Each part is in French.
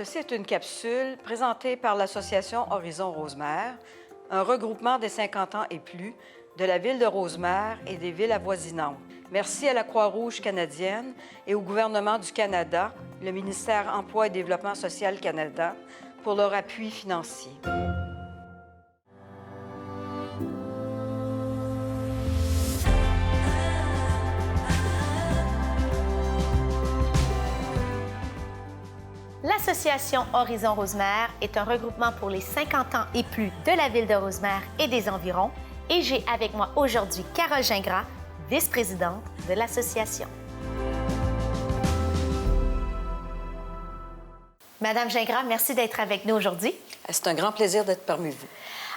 Ceci est une capsule présentée par l'Association Horizon Rosemère, un regroupement des 50 ans et plus de la ville de Rosemère et des villes avoisinantes. Merci à la Croix-Rouge canadienne et au gouvernement du Canada, le ministère Emploi et Développement social Canada, pour leur appui financier. L'Association Horizon Rosemère est un regroupement pour les 50 ans et plus de la ville de Rosemère et des environs. Et j'ai avec moi aujourd'hui Carole Gingras, vice-présidente de l'association. Madame Gingras, merci d'être avec nous aujourd'hui. C'est un grand plaisir d'être parmi vous.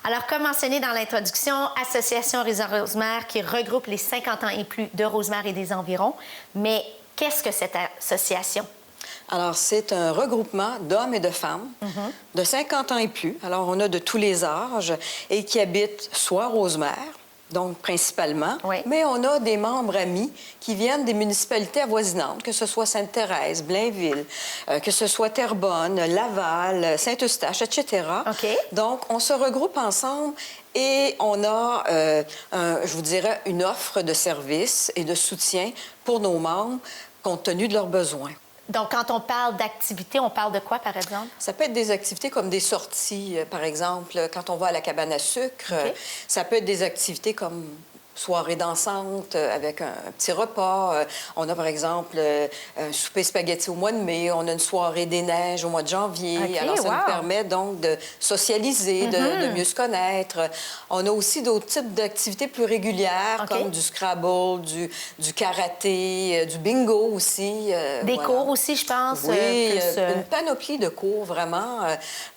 Alors, comme mentionné dans l'introduction, Association Horizon Rosemère qui regroupe les 50 ans et plus de Rosemère et des environs. Mais qu'est-ce que cette association? Alors, c'est un regroupement d'hommes et de femmes de 50 ans et plus. Alors, on a de tous les âges et qui habitent soit Rosemère, donc principalement, mais on a des membres amis qui viennent des municipalités avoisinantes, que ce soit Sainte-Thérèse, Blainville, que ce soit Terrebonne, Laval, Saint-Eustache, etc. Donc, on se regroupe ensemble et on a, je vous dirais, une offre de services et de soutien pour nos membres compte tenu de leurs besoins. Donc, quand on parle d'activités, on parle de quoi, par exemple? Ça peut être des activités comme des sorties, par exemple, quand on va à la cabane à sucre. Ça peut être des activités comme soirée dansante avec un petit repas. On a, par exemple, un souper spaghetti au mois de mai. On a une soirée des neiges au mois de janvier. Alors, ça nous permet donc de socialiser, de mieux se connaître. On a aussi d'autres types d'activités plus régulières, comme du Scrabble, du karaté, du bingo aussi. Des cours aussi, je pense. Oui, une panoplie de cours, vraiment.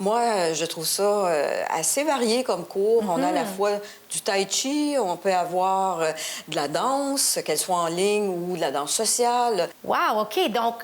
Moi, je trouve ça assez varié comme cours. On a à la fois du tai chi, on peut avoir de la danse, qu'elle soit en ligne ou de la danse sociale. Wow, OK. Donc,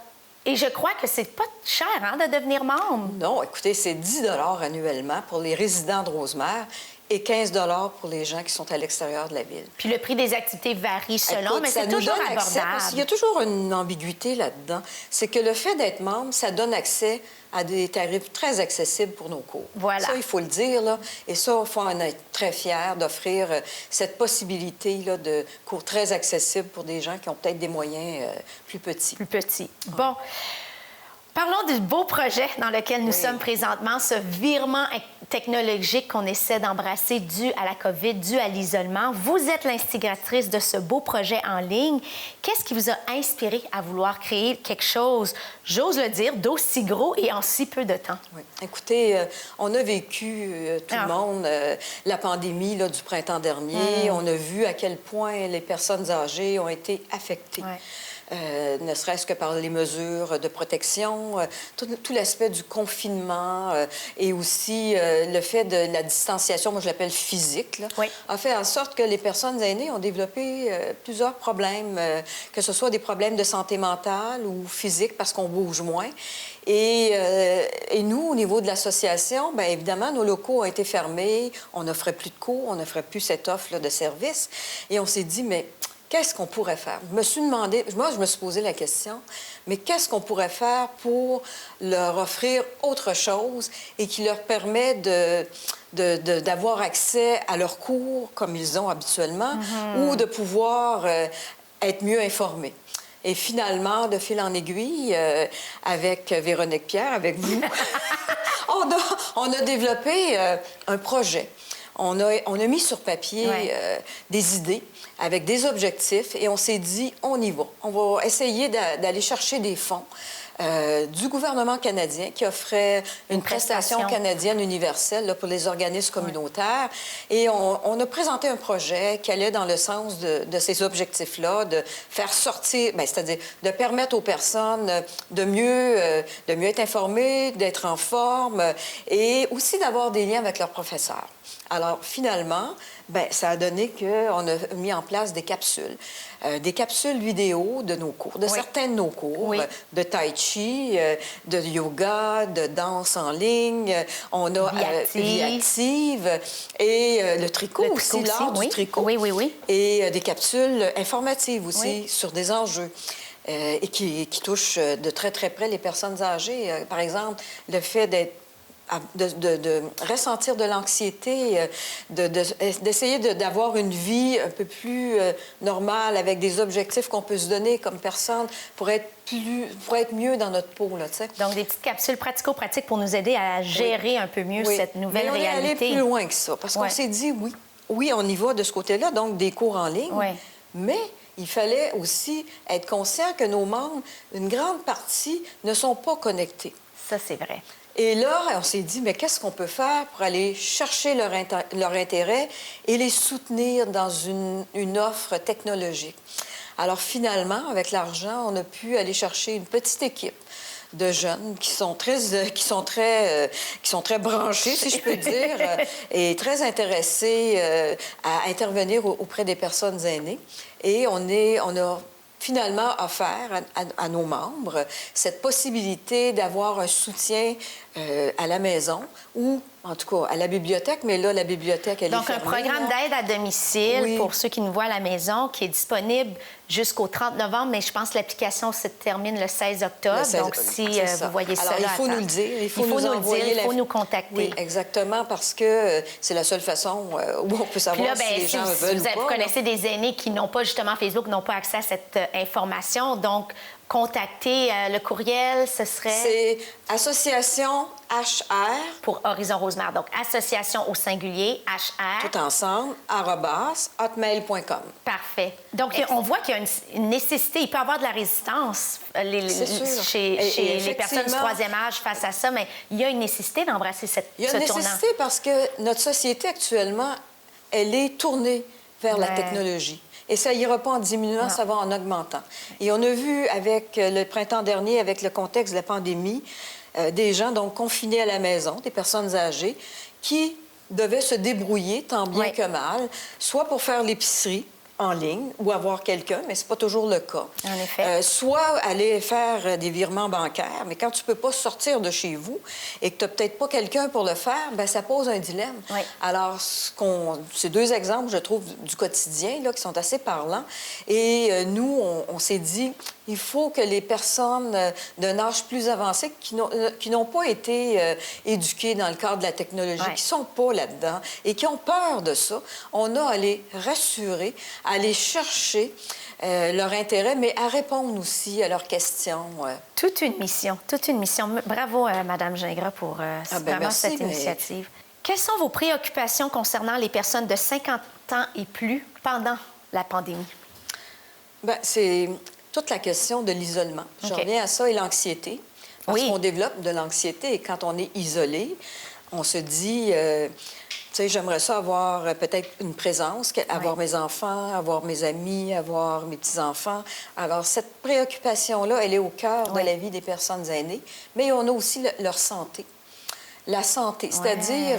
et je crois que c'est pas cher, hein, de devenir membre. Non, écoutez, c'est 10 $ annuellement pour les résidents de Rosemère et 15 $ pour les gens qui sont à l'extérieur de la ville. Puis le prix des activités varie selon, mais c'est toujours abordable. Il y a toujours une ambiguïté là-dedans. C'est que le fait d'être membre, ça donne accès à des tarifs très accessibles pour nos cours. Voilà. Ça, il faut le dire, là. Et ça, il faut en être très fier d'offrir cette possibilité-là de cours très accessibles pour des gens qui ont peut-être des moyens plus petits. Plus petits. Bon. Parlons du beau projet dans lequel nous sommes présentement, ce virement technologique qu'on essaie d'embrasser dû à la COVID, dû à l'isolement. Vous êtes l'instigatrice de ce beau projet en ligne. Qu'est-ce qui vous a inspiré à vouloir créer quelque chose, j'ose le dire, d'aussi gros et en si peu de temps? Oui. Écoutez, on a vécu, tout le monde, la pandémie là, du printemps dernier. On a vu à quel point les personnes âgées ont été affectées. Ne serait-ce que par les mesures de protection, tout l'aspect du confinement et aussi le fait de la distanciation, moi je l'appelle physique, là, a fait en sorte que les personnes aînées ont développé plusieurs problèmes, que ce soit des problèmes de santé mentale ou physique parce qu'on bouge moins. Et nous, au niveau de l'association, bien évidemment, nos locaux ont été fermés, on n'offrait plus de cours, on n'offrait plus cette offre là, de service. Et on s'est dit, mais qu'est-ce qu'on pourrait faire? Je me suis demandé, moi, je me suis posé la question, mais qu'est-ce qu'on pourrait faire pour leur offrir autre chose et qui leur permet d'avoir accès à leurs cours comme ils ont habituellement ou de pouvoir être mieux informés? Et finalement, de fil en aiguille, avec Véronique Pierre, avec vous, on a développé un projet. On a mis sur papier des idées avec des objectifs et on s'est dit, on y va. On va essayer d'aller chercher des fonds du gouvernement canadien qui offrait une prestation canadienne universelle là, pour les organismes communautaires. Et on a présenté un projet qui allait dans le sens de ces objectifs-là, de faire sortir, c'est-à-dire de permettre aux personnes de mieux être informées, d'être en forme et aussi d'avoir des liens avec leurs professeurs. Alors, finalement, ça a donné qu'on a mis en place des capsules vidéo de nos cours, de certains de nos cours, de tai chi, de yoga, de danse en ligne. On a Vie active et le tricot aussi, l'art du tricot. Et des capsules informatives aussi sur des enjeux. et qui touche de très, très près les personnes âgées. Par exemple, le fait de ressentir de l'anxiété, d'essayer d'avoir une vie un peu plus normale avec des objectifs qu'on peut se donner comme personne pour être mieux dans notre peau, là, tu sais. Donc, des petites capsules pratico-pratiques pour nous aider à gérer un peu mieux cette nouvelle réalité. Mais on est allé plus loin que ça, parce qu'on s'est dit, oui, on y va de ce côté-là, donc des cours en ligne, mais il fallait aussi être conscient que nos membres, une grande partie, ne sont pas connectés. Ça, c'est vrai. Et là, on s'est dit, mais qu'est-ce qu'on peut faire pour aller chercher leur intérêt et les soutenir dans une offre technologique? Alors, finalement, avec l'argent, on a pu aller chercher une petite équipe de jeunes qui sont très branchés, si je peux dire, et très intéressés à intervenir auprès des personnes aînées. Et on a finalement offert à nos membres cette possibilité d'avoir un soutien à la maison ou, en tout cas, à la bibliothèque, mais là, la bibliothèque, elle est fermée. Donc, un programme d'aide à domicile pour ceux qui nous voient à la maison qui est disponible jusqu'au 30 novembre, mais je pense que l'application se termine le 16 octobre. Donc, si vous voyez ça, il faut nous le dire, il faut nous contacter. Oui, exactement, parce que c'est la seule façon où on peut savoir si les gens veulent ou pas. Vous connaissez des aînés qui n'ont pas justement Facebook, n'ont pas accès à cette information, donc contacter le courriel, ce serait... C'est association HR... Pour Horizon Rosemère. Donc, association au singulier, HR... Tout ensemble, @hotmail.com. Parfait. Donc, on voit qu'il y a une nécessité. Il peut y avoir de la résistance chez les personnes du troisième âge face à ça, mais il y a une nécessité d'embrasser ce tournant. Il y a une nécessité parce que notre société actuellement, elle est tournée vers la technologie. Et ça n'ira pas en diminuant, ça va en augmentant. Et on a vu avec le printemps dernier, avec le contexte de la pandémie, des gens donc confinés à la maison, des personnes âgées, qui devaient se débrouiller tant bien que mal, soit pour faire l'épicerie en ligne ou avoir quelqu'un, mais c'est pas toujours le cas. En effet. Soit aller faire des virements bancaires, mais quand tu peux pas sortir de chez vous et que tu n'as peut-être pas quelqu'un pour le faire, bien, ça pose un dilemme. Alors, ces deux exemples, je trouve, du quotidien, là, qui sont assez parlants. Et nous, on s'est dit, il faut que les personnes d'un âge plus avancé qui n'ont pas été éduquées dans le cadre de la technologie, qui sont pas là-dedans et qui ont peur de ça, on a à les rassurer, à aller chercher leur intérêt, mais à répondre aussi à leurs questions. Toute une mission, toute une mission. Bravo, Mme Gingras, pour cette initiative. Quelles sont vos préoccupations concernant les personnes de 50 ans et plus pendant la pandémie? Bien, c'est toute la question de l'isolement. Je reviens à ça et l'anxiété. Parce qu'on développe de l'anxiété et quand on est isolé, on se dit... tu sais, j'aimerais ça avoir peut-être une présence, avoir mes enfants, avoir mes amis, avoir mes petits-enfants. Alors, cette préoccupation-là, elle est au cœur de la vie des personnes aînées, mais on a aussi leur santé. La santé, c'est-à-dire,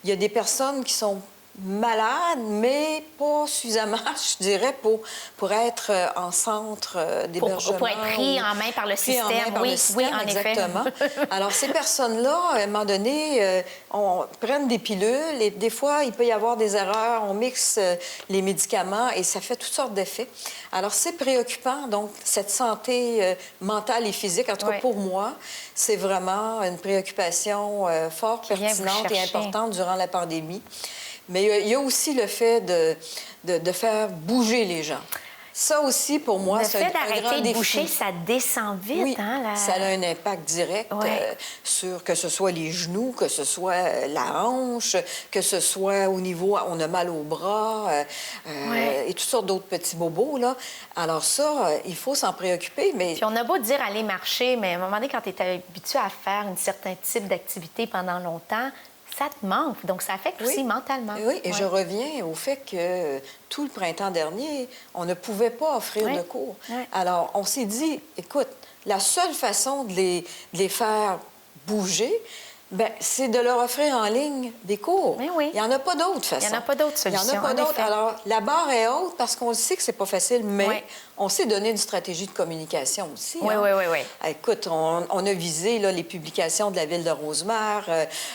il y a des personnes qui sont malades, mais pas suffisamment, je dirais, pour être en centre d'hébergement. Pour être pris en main par le système. Oui, en exactement. effet. Alors, ces personnes-là, à un moment donné, prennent des pilules et des fois, il peut y avoir des erreurs. On mixe les médicaments et ça fait toutes sortes d'effets. Alors, c'est préoccupant. Donc, cette santé mentale et physique, en tout cas pour moi, c'est vraiment une préoccupation fort pertinente et importante durant la pandémie. Mais il y a aussi le fait de faire bouger les gens. Ça aussi, pour moi, c'est un grand défi. Le fait d'arrêter de bouger, ça descend vite. Oui, hein, ça a un impact direct sur que ce soit les genoux, que ce soit la hanche, que ce soit au niveau, on a mal au bras et toutes sortes d'autres petits bobos, là. Alors ça, il faut s'en préoccuper, mais... Puis on a beau dire aller marcher, mais à un moment donné, quand tu es habitué à faire un certain type d'activité pendant longtemps, ça te manque. Donc, ça affecte aussi mentalement. Oui, et je reviens au fait que tout le printemps dernier, on ne pouvait pas offrir de cours. Alors, on s'est dit, écoute, la seule façon de les faire bouger, Bien, c'est de leur offrir en ligne des cours. Mais oui. Il n'y en a pas d'autres façons. Il n'y en a pas d'autres solutions. Il n'y en a pas d'autres. Alors, la barre est haute parce qu'on sait que c'est pas facile, mais Oui. on s'est donné une stratégie de communication aussi. Oui, hein. oui, oui, oui. Écoute, on a visé là, les publications de la Ville de Rosemère.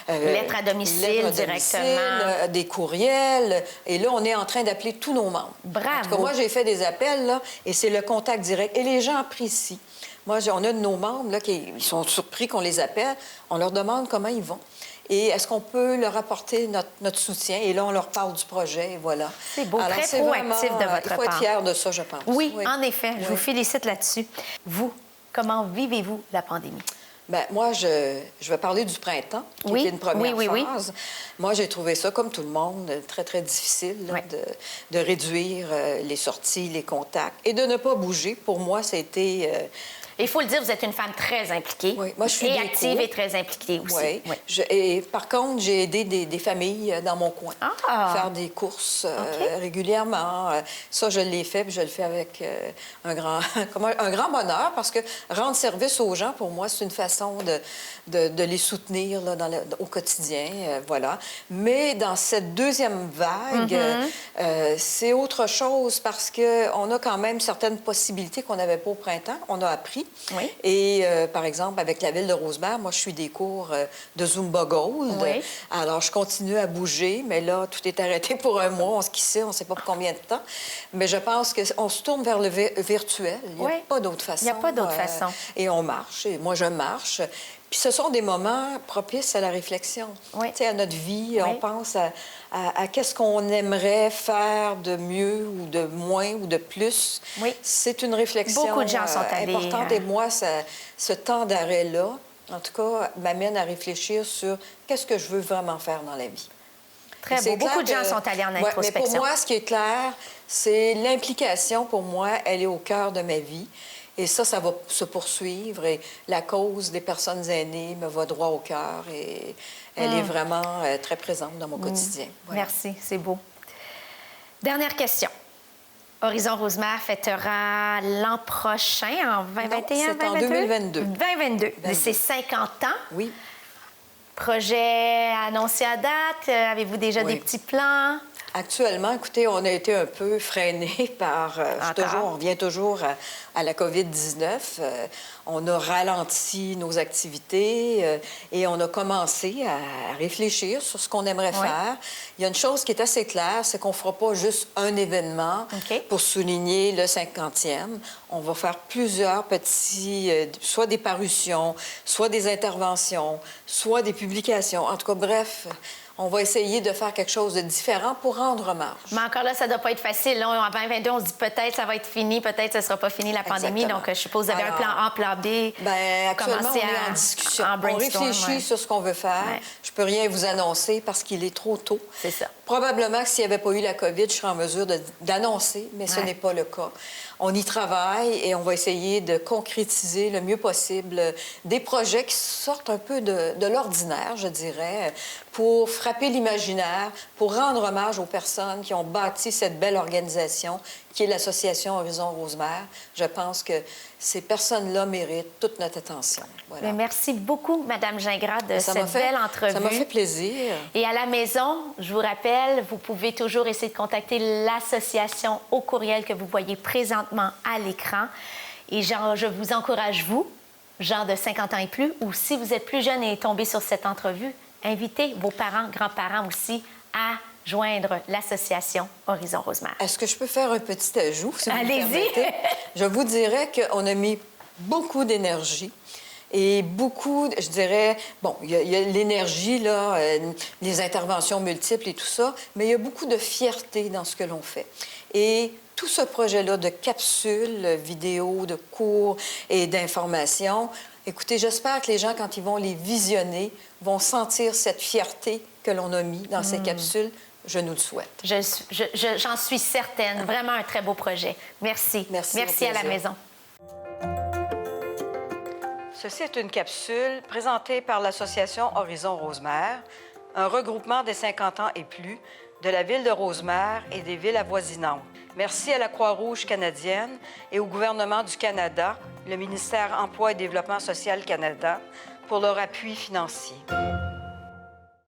Lettres à domicile directement. Des courriels. Et là, on est en train d'appeler tous nos membres. Bravo. En tout cas, moi, j'ai fait des appels, là, et c'est le contact direct. Et les gens apprécient. Moi, on a de nos membres là, qui ils sont surpris qu'on les appelle. On leur demande comment ils vont. Et est-ce qu'on peut leur apporter notre soutien? Et là, on leur parle du projet, et voilà. C'est beau, Alors, très c'est proactif vraiment, de votre part. Il faut être fier de ça, je pense. Oui, en effet. Je vous félicite là-dessus. Vous, comment vivez-vous la pandémie? Bien, moi, je vais parler du printemps, qui était une première phase. Moi, j'ai trouvé ça, comme tout le monde, très, très difficile là, de réduire les sorties, les contacts et de ne pas bouger. Pour moi, c'était... Il faut le dire, vous êtes une femme très impliquée. Oui, moi, je suis active et très impliquée aussi. Oui. Et par contre, j'ai aidé des familles dans mon coin. Faire des courses régulièrement. Ça, je l'ai fait, puis je le fais avec un grand bonheur, parce que rendre service aux gens, pour moi, c'est une façon de les soutenir là, au quotidien. Voilà. Mais dans cette deuxième vague, c'est autre chose, parce qu'on a quand même certaines possibilités qu'on n'avait pas au printemps. On a appris. Oui. Et, par exemple, avec la Ville de Rosemère, moi, je suis des cours de Zumba Gold. Oui. Alors, je continue à bouger, mais là, tout est arrêté pour un mois. On se quissait, on ne sait pas pour combien de temps. Mais je pense qu'on se tourne vers le virtuel. Il n'y a pas d'autre façon. Il n'y a pas d'autre façon. Et on marche. Et moi, je marche. Puis ce sont des moments propices à la réflexion. Oui. Tu sais, à notre vie, on pense à qu'est-ce qu'on aimerait faire de mieux ou de moins ou de plus. Oui. C'est une réflexion Beaucoup de gens sont allés, importante. Et moi, ce temps d'arrêt-là, en tout cas, m'amène à réfléchir sur qu'est-ce que je veux vraiment faire dans la vie. Très beau. Beaucoup de gens sont allés en introspection. Mais pour moi, ce qui est clair, c'est l'implication, pour moi, elle est au cœur de ma vie. Et ça va se poursuivre. Et la cause des personnes aînées me va droit au cœur. Et elle est vraiment très présente dans mon quotidien. Voilà. Merci, c'est beau. Dernière question. Horizon Rosemère fêtera l'an prochain, en 2021, c'est en 2022. 2022. C'est 50 ans. Oui. Projet annoncé à date. Avez-vous déjà des petits plans? Actuellement, écoutez, on a été un peu freinés par... on revient toujours à la COVID-19. On a ralenti nos activités et on a commencé à réfléchir sur ce qu'on aimerait faire. Il y a une chose qui est assez claire, c'est qu'on ne fera pas juste un événement pour souligner le 50e. On va faire plusieurs petits... soit des parutions, soit des interventions, soit des publications. En tout cas, bref... On va essayer de faire quelque chose de différent pour rendre hommage. Mais encore là, ça ne doit pas être facile. Là, en 2022, on se dit peut-être ça va être fini, peut-être ça ne sera pas fini la pandémie. Exactement. Donc, je suppose que vous avez un plan A, plan B. Bien, actuellement, on est en discussion. On réfléchit sur ce qu'on veut faire. Je ne peux rien vous annoncer parce qu'il est trop tôt. C'est ça. Probablement que s'il n'y avait pas eu la COVID, je serais en mesure d'annoncer, mais ce n'est pas le cas. On y travaille et on va essayer de concrétiser le mieux possible des projets qui sortent un peu de l'ordinaire, je dirais, pour frapper l'imaginaire, pour rendre hommage aux personnes qui ont bâti cette belle organisation qui est l'Association Horizon Rosemère. Je pense que ces personnes-là méritent toute notre attention. Voilà. Merci beaucoup, Mme Gingras, de cette belle entrevue. Ça m'a fait plaisir. Et à la maison, je vous rappelle, vous pouvez toujours essayer de contacter l'association au courriel que vous voyez présentement à l'écran. Et je vous encourage, vous, gens de 50 ans et plus, ou si vous êtes plus jeune et tombé sur cette entrevue, invitez vos parents, grands-parents aussi à joindre l'association Horizon Rosemère. Est-ce que je peux faire un petit ajout, si vous me Allez-y! permettez? Je vous dirais qu'on a mis beaucoup d'énergie et beaucoup, je dirais, bon, il y a l'énergie, là, les interventions multiples et tout ça, mais il y a beaucoup de fierté dans ce que l'on fait. Et tout ce projet-là de capsules vidéo, de cours et d'informations, écoutez, j'espère que les gens, quand ils vont les visionner, vont sentir cette fierté que l'on a mis dans ces capsules. Je nous le souhaite. J'en suis certaine. Vraiment un très beau projet. Merci. Merci à la maison. Ceci est une capsule présentée par l'Association Horizon Rosemère, un regroupement des 50 ans et plus de la ville de Rosemère et des villes avoisinantes. Merci à la Croix-Rouge canadienne et au gouvernement du Canada, le ministère Emploi et Développement social Canada, pour leur appui financier.